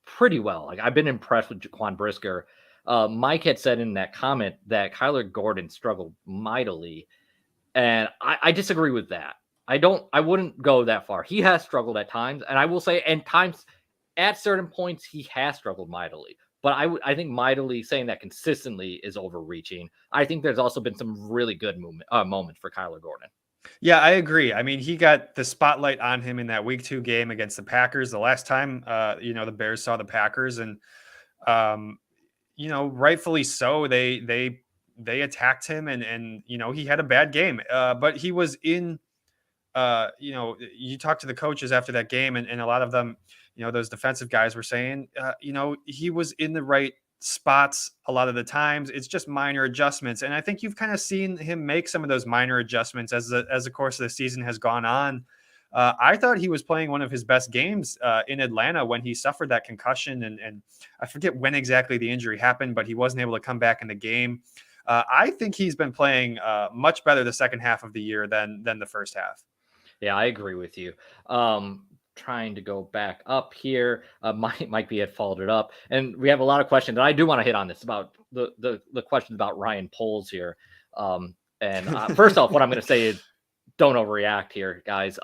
pretty well. Like I've been impressed with Jaquan Brisker. Mike had said in that comment that Kyler Gordon struggled mightily, and I disagree with that. I wouldn't go that far. He has struggled at times, and I will say, and times at certain points he has struggled mightily. But I think mightily saying that consistently is overreaching. I think there's also been some really good moments for Kyler Gordon. Yeah, I agree. I mean, he got the spotlight on him in that week 2 game against the Packers. The last time, the Bears saw the Packers, and rightfully so. They attacked him, and he had a bad game. But he was in. You talk to the coaches after that game, and a lot of them, those defensive guys were saying, he was in the right spots a lot of the times. It's just minor adjustments, and I think you've kind of seen him make some of those minor adjustments as the course of the season has gone on. I thought he was playing one of his best games in Atlanta when he suffered that concussion, and I forget when exactly the injury happened, but he wasn't able to come back in the game. I think he's been playing much better the second half of the year than the first half. Yeah, I agree with you. Trying to go back up here. Mike B had followed it up, and we have a lot of questions. And I do want to hit on this about the questions about Ryan Poles here. First off, what I'm going to say is don't overreact here, guys.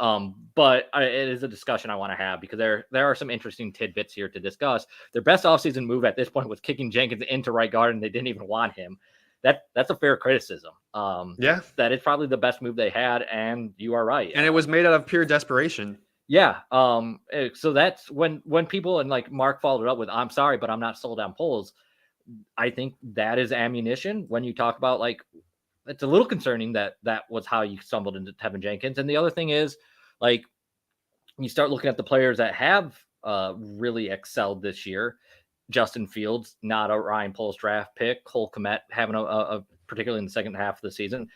But it is a discussion I want to have because there are some interesting tidbits here to discuss. Their best offseason move at this point was kicking Jenkins into right guard, and they didn't even want him. That's a fair criticism. That is probably the best move they had, and you are right. And it was made out of pure desperation. Yeah. So that's when people, and like Mark followed it up with, I'm sorry, but I'm not sold on Poles. I think that is ammunition when you talk about, like, it's a little concerning that was how you stumbled into Tevin Jenkins. And the other thing is, like, you start looking at the players that have really excelled this year. Justin Fields, not a Ryan Poles draft pick. Cole Kmet having a particularly in the second half of the season,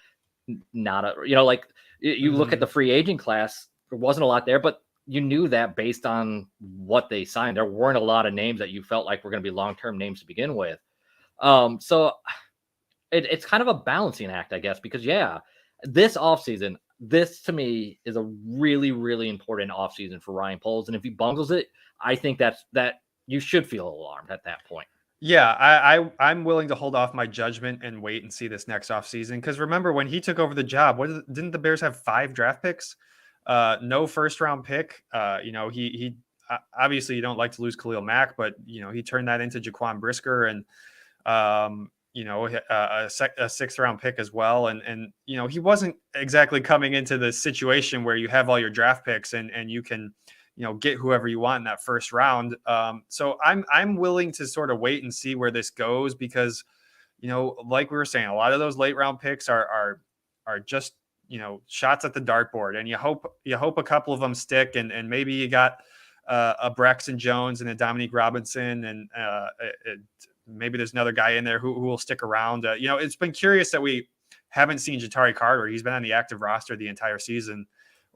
not a, you look at the free agent class, there wasn't a lot there, but you knew that based on what they signed. There weren't a lot of names that you felt like were going to be long-term names to begin with. So it's kind of a balancing act, I guess, because this offseason, this to me is a really, really important offseason for Ryan Poles. And if he bungles it, I think that you should feel alarmed at that point. Yeah, I'm willing to hold off my judgment and wait and see this next offseason. Because remember, when he took over the job, didn't the Bears have 5 draft picks? No first round pick. He obviously, you don't like to lose Khalil Mack, but he turned that into Jaquan Brisker, and a 6th round pick as well. And he wasn't exactly coming into the situation where you have all your draft picks and you can get whoever you want in that first round. So I'm willing to sort of wait and see where this goes, because like we were saying, a lot of those late round picks are just shots at the dartboard, and you hope a couple of them stick, and maybe you got a Braxton Jones and a Dominique Robinson, and maybe there's another guy in there who will stick around. It's been curious that we haven't seen Ja'Tari Carter. He's been on the active roster the entire season,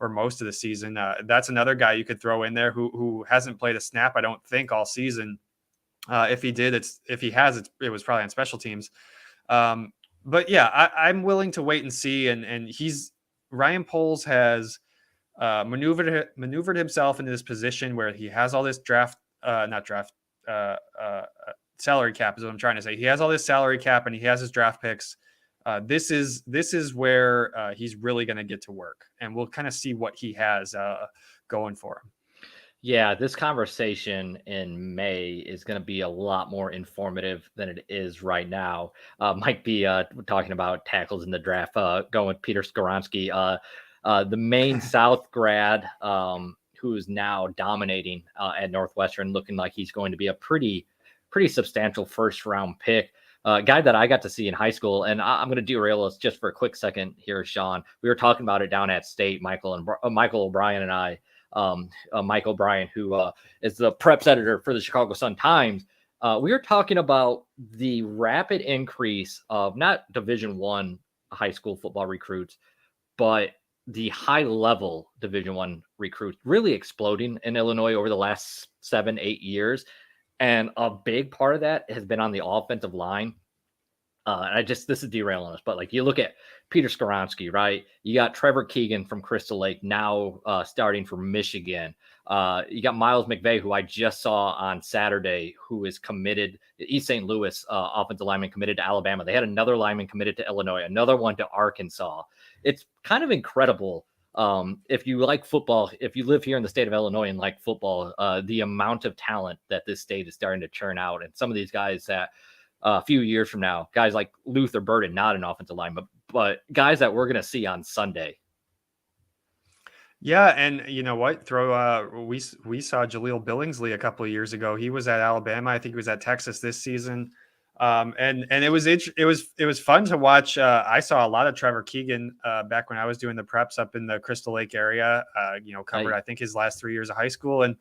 or most of the season. That's another guy you could throw in there who hasn't played a snap, I don't think, all season. If he did, it was probably on special teams. But yeah, I'm willing to wait and see. And Ryan Poles has maneuvered himself into this position where he has all this salary cap is what I'm trying to say. He has all this salary cap and he has his draft picks. This is where he's really going to get to work, and we'll kind of see what he has going for him. Yeah, this conversation in May is going to be a lot more informative than it is right now. Might be talking about tackles in the draft. Going with Peter Skoronsky, the Maine South grad, who is now dominating at Northwestern, looking like he's going to be a pretty substantial first round pick. Guy that I got to see in high school, and I'm going to derail us just for a quick second here, Sean. We were talking about it down at State, Michael O'Brien and I, Mike O'Brien, who is the preps editor for the Chicago Sun-Times. We were talking about the rapid increase of not Division I high school football recruits, but the high level Division I recruits really exploding in Illinois over the last 7-8 years. And a big part of that has been on the offensive line. This is derailing us, but like you look at Peter Skoronsky, right? You got Trevor Keegan from Crystal Lake now starting for Michigan. You got Miles McVay, who I just saw on Saturday, who is committed. East St. Louis offensive lineman committed to Alabama. They had another lineman committed to Illinois, another one to Arkansas. It's kind of incredible. If you like football, if you live here in the state of Illinois and like football, the amount of talent that this state is starting to churn out, and some of these guys that a few years from now, guys like Luther Burden, not an offensive lineman, but guys that we're going to see on Sunday. Yeah, and you know what? We saw Jaleel Billingsley a couple of years ago. He was at Alabama. I think he was at Texas this season. And it was fun to watch. I saw a lot of Trevor Keegan back when I was doing the preps up in the Crystal Lake area. Covered I think his last 3 years of high school, and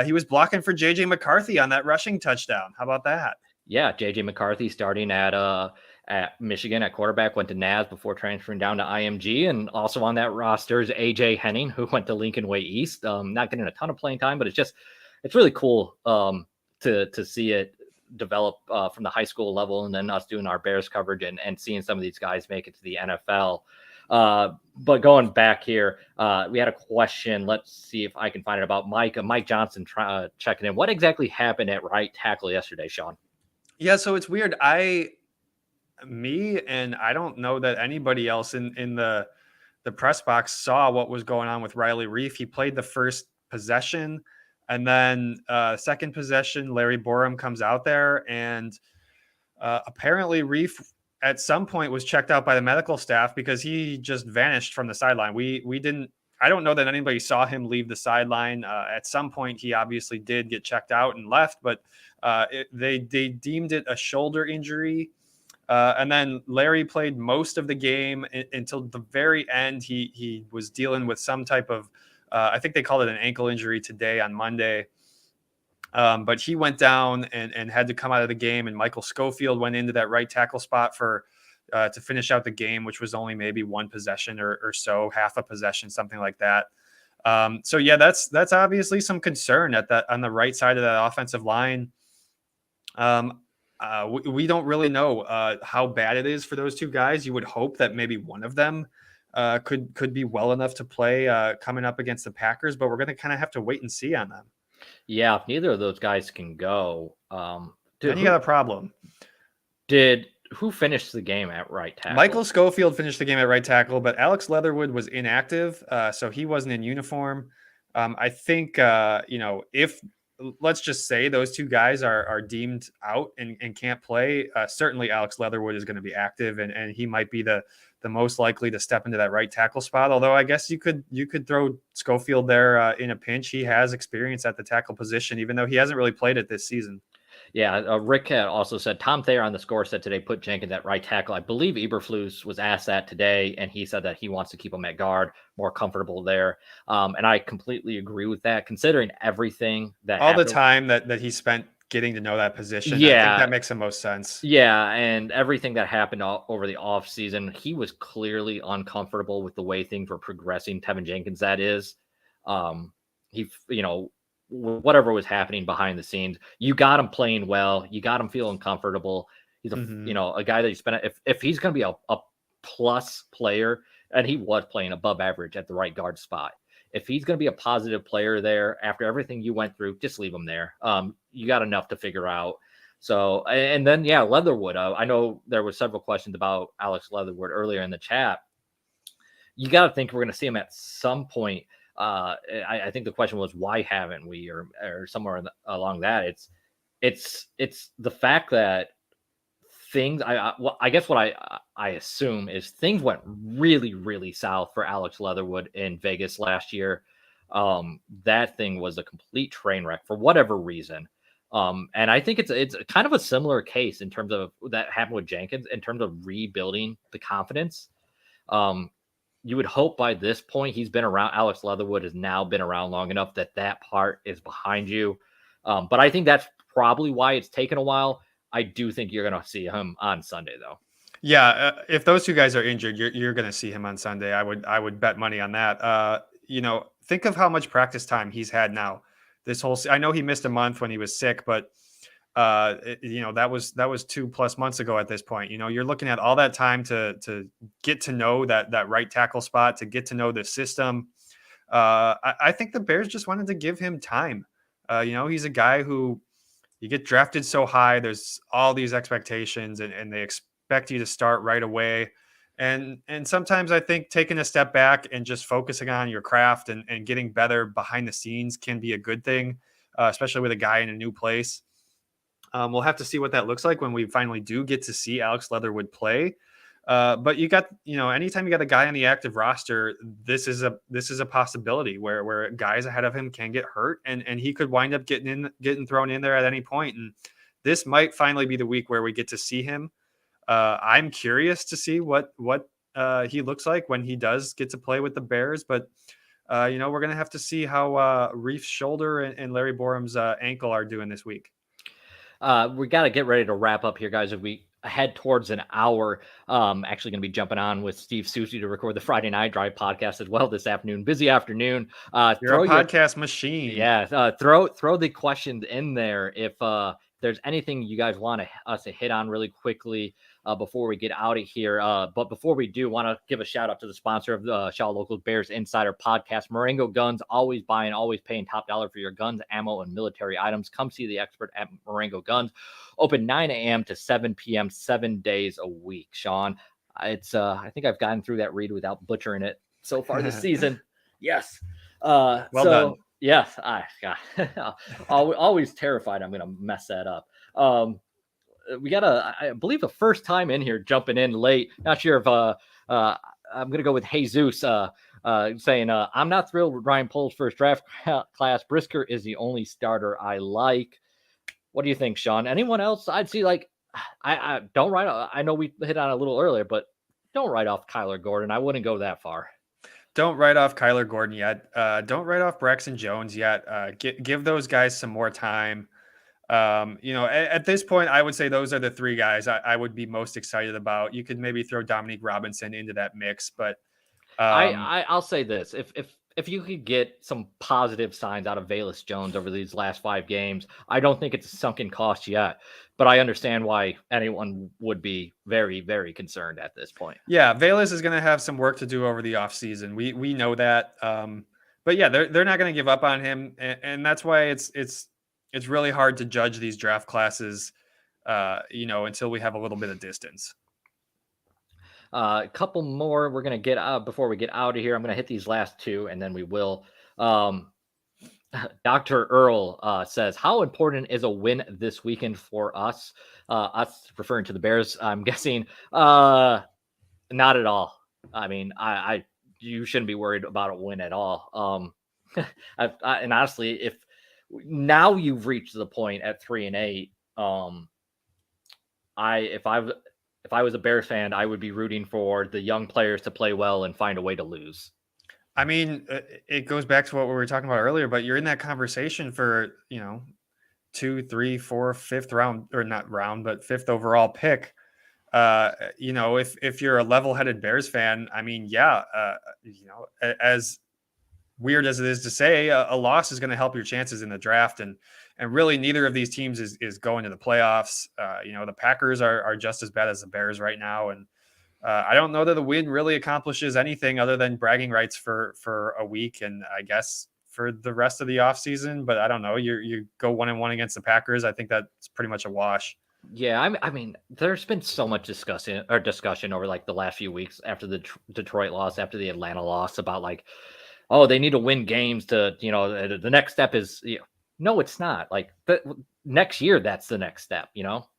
he was blocking for JJ McCarthy on that rushing touchdown. How about that? Yeah, JJ McCarthy starting at Michigan at quarterback, went to NAS before transferring down to IMG, and also on that roster is AJ Henning, who went to Lincoln Way East. Not getting a ton of playing time, but it's really cool to see it develop from the high school level, and then us doing our Bears coverage and seeing some of these guys make it to the NFL. But going back here, we had a question. Let's see if I can find it about Mike Johnson checking in. What exactly happened at right tackle yesterday, Sean? Yeah, so it's weird. I don't know that anybody else in the press box saw what was going on with Riley Reef. He played the first possession, and then second possession, Larry Borum comes out there, and apparently Reef at some point was checked out by the medical staff because he just vanished from the sideline. We didn't. I don't know that anybody saw him leave the sideline. At some point, he obviously did get checked out and left, but they deemed it a shoulder injury. And then Larry played most of the game until the very end. He was dealing with some type of, I think they called it an ankle injury today on Monday. But he went down and had to come out of the game. And Michael Schofield went into that right tackle spot to finish out the game, which was only maybe one possession or so, half a possession, something like that. So yeah, that's obviously some concern on the right side of that offensive line. We don't really know how bad it is for those two guys. You would hope that maybe one of them could be well enough to play coming up against the Packers, but we're going to kind of have to wait and see on them. Yeah, if neither of those guys can go, then you got a problem. Who finished the game at right tackle? Michael Schofield finished the game at right tackle, but Alex Leatherwood was inactive, so he wasn't in uniform. I think if let's just say those two guys are deemed out and can't play, certainly Alex Leatherwood is going to be active, and he might be the most likely to step into that right tackle spot. Although I guess you could throw Schofield there in a pinch. He has experience at the tackle position, even though he hasn't really played it this season. Yeah, Rick had also said, Tom Thayer on the score said today, put Jenkins at right tackle. I believe Eberflus was asked that today, and he said that he wants to keep him at guard, more comfortable there. And I completely agree with that, considering everything that all the time that he spent getting to know that position. Yeah, I think that makes the most sense. Yeah, and everything that happened over the offseason, he was clearly uncomfortable with the way things were progressing. Tevin Jenkins, that is. Whatever was happening behind the scenes, you got him playing well. You got him feeling comfortable. He's a guy that you spent. If he's going to be a plus player, and he was playing above average at the right guard spot. If he's going to be a positive player there after everything you went through, just leave him there. You got enough to figure out. So, and then, yeah, Leatherwood. I know there were several questions about Alex Leatherwood earlier in the chat. You got to think we're going to see him at some point. I think the question was why haven't we, or somewhere along that. It's the fact that things well, I guess what I assume is things went really really south for Alex Leatherwood in Vegas last year. That thing was a complete train wreck for whatever reason. And I think it's kind of a similar case in terms of that happened with Jenkins in terms of rebuilding the confidence. Um, you would hope by this point he's been around. Alex Leatherwood has now been around long enough that that part is behind you. But I think that's probably why it's taken a while. I do think you're going to see him on Sunday, though. Yeah, if those two guys are injured, you're going to see him on Sunday. I would bet money on that. Think of how much practice time he's had now. I know he missed a month when he was sick, but that was 2+ months ago at this point. You're looking at all that time to get to know that right tackle spot, to get to know the system. I think the Bears just wanted to give him time. He's a guy who you get drafted so high. There's all these expectations, and they expect you to start right away. And sometimes I think taking a step back and just focusing on your craft and getting better behind the scenes can be a good thing, especially with a guy in a new place. We'll have to see what that looks like when we finally do get to see Alex Leatherwood play. But anytime you got a guy on the active roster, this is a possibility where guys ahead of him can get hurt, and he could wind up getting thrown in there at any point. And this might finally be the week where we get to see him. I'm curious to see what he looks like when he does get to play with the Bears, but we're gonna have to see how Reef's shoulder and Larry Borum's ankle are doing this week. We got to get ready to wrap up here, guys. If we head towards an hour, actually going to be jumping on with Steve Susie to record the Friday Night Drive podcast as well this afternoon. Busy afternoon. You're a podcast machine. Yeah. Throw the questions in there if there's anything you guys want us to hit on really quickly before we get out of here. But before we do, want to give a shout out to the sponsor of the Shaw Local Bears Insider Podcast, Marengo Guns. Always buying, always paying top dollar for your guns, ammo, and military items. Come see the expert at Marengo Guns. Open 9 a.m. to 7 p.m. 7 days a week. Sean, I think I've gotten through that read without butchering it so far this season. Yes. Well done. Yes, always terrified I'm going to mess that up. We got I believe the first time in here jumping in late. Not sure if I'm going to go with Jesus saying I'm not thrilled with Ryan Poles' first draft class. Brisker is the only starter I like. What do you think, Sean? Anyone else? I'd see I don't write. I know we hit on it a little earlier, but don't write off Kyler Gordon. I wouldn't go that far. Don't write off Kyler Gordon yet. Don't write off Braxton Jones yet. Give those guys some more time. At this point, I would say those are the three guys I would be most excited about. You could maybe throw Dominique Robinson into that mix, but I'll say this: if you could get some positive signs out of Velus Jones over these last 5 games, I don't think it's a sunken cost yet. But I understand why anyone would be very, very concerned at this point. Yeah, Velus is going to have some work to do over the offseason. We know that. But yeah, they're not going to give up on him, and that's why it's really hard to judge these draft classes, until we have a little bit of distance. A couple more we're going to get out before we get out of here. I'm going to hit these last 2, and then we will. Dr. Earl says, how important is a win this weekend for us? Us referring to the Bears, I'm guessing. Not at all. I mean, you shouldn't be worried about a win at all. And honestly, if now you've reached the point at 3-8, if I was a Bears fan, I would be rooting for the young players to play well and find a way to lose. I mean, it goes back to what we were talking about earlier, but you're in that conversation for, 2, 3, 4, 5th round, or not round, but 5th overall pick. If you're a level-headed Bears fan, I mean, yeah, as weird as it is to say, a loss is going to help your chances in the draft. And really neither of these teams is going to the playoffs. The Packers are just as bad as the Bears right now. And I don't know that the win really accomplishes anything other than bragging rights for a week. And I guess for the rest of the offseason, but I don't know, you go 1-1 against the Packers. I think that's pretty much a wash. Yeah, I mean, there's been so much discussion over the last few weeks after the Detroit loss, after the Atlanta loss, about oh, they need to win games to, the next step is, no, it's not. Like next year, that's the next step,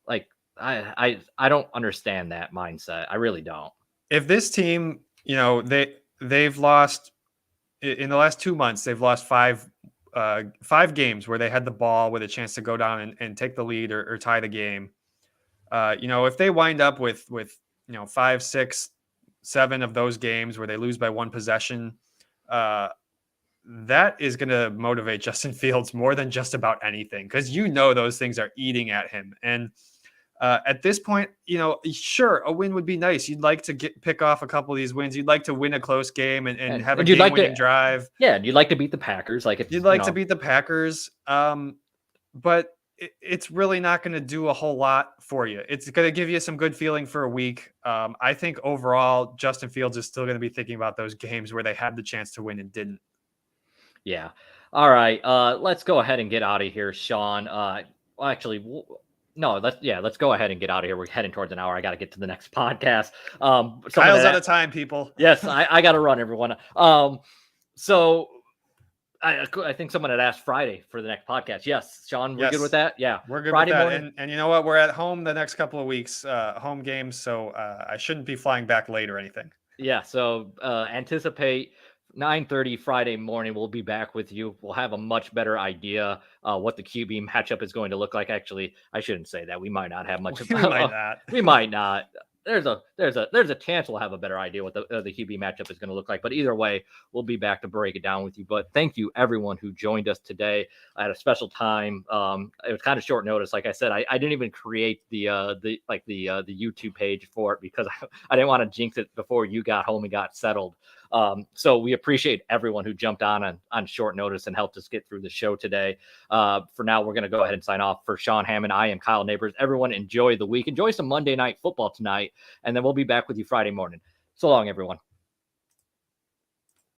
like I don't understand that mindset. I really don't. If this team, they've lost in the last 2 months, they've lost five games where they had the ball with a chance to go down and take the lead or tie the game. If they wind up with 5, 6, 7 of those games where they lose by one possession, that is going to motivate Justin Fields more than just about anything, because those things are eating at him. And at this point, sure, a win would be nice. You'd like to pick off a couple of these wins. You'd like to win a close game and have a game-winning drive. Yeah, and you'd like to beat the Packers. You'd like to beat the Packers, but it's really not going to do a whole lot for you. It's going to give you some good feeling for a week. I think overall, Justin Fields is still going to be thinking about those games where they had the chance to win and didn't. Yeah. All right. Let's go ahead and get out of here, Sean. No, let's go ahead and get out of here. We're heading towards an hour. I got to get to the next podcast. Kyle's out of time, people. Yes, I got to run, everyone. So I think someone had asked Friday for the next podcast. Yes, Sean, we're good with that? Yeah. We're good Friday with that. Morning. And you know what? We're at home the next couple of weeks, home games, so I shouldn't be flying back late or anything. Yeah, so anticipate 9:30 Friday morning. We'll be back with you. We'll have a much better idea what the QB matchup is going to look like. Actually, I shouldn't say that. We might not have much. We might not. We might not. There's a chance we'll have a better idea what the QB matchup is going to look like. But either way, we'll be back to break it down with you. But thank you everyone who joined us today at a special time. It was kind of short notice. Like I said, I didn't even create the YouTube page for it because I didn't want to jinx it before you got home and got settled. So we appreciate everyone who jumped on short notice and helped us get through the show today. For now, we're going to go ahead and sign off. For Sean Hammond, I am Kyle Nabors. Everyone enjoy the week. Enjoy some Monday Night Football tonight, and then we'll be back with you Friday morning. So long, everyone.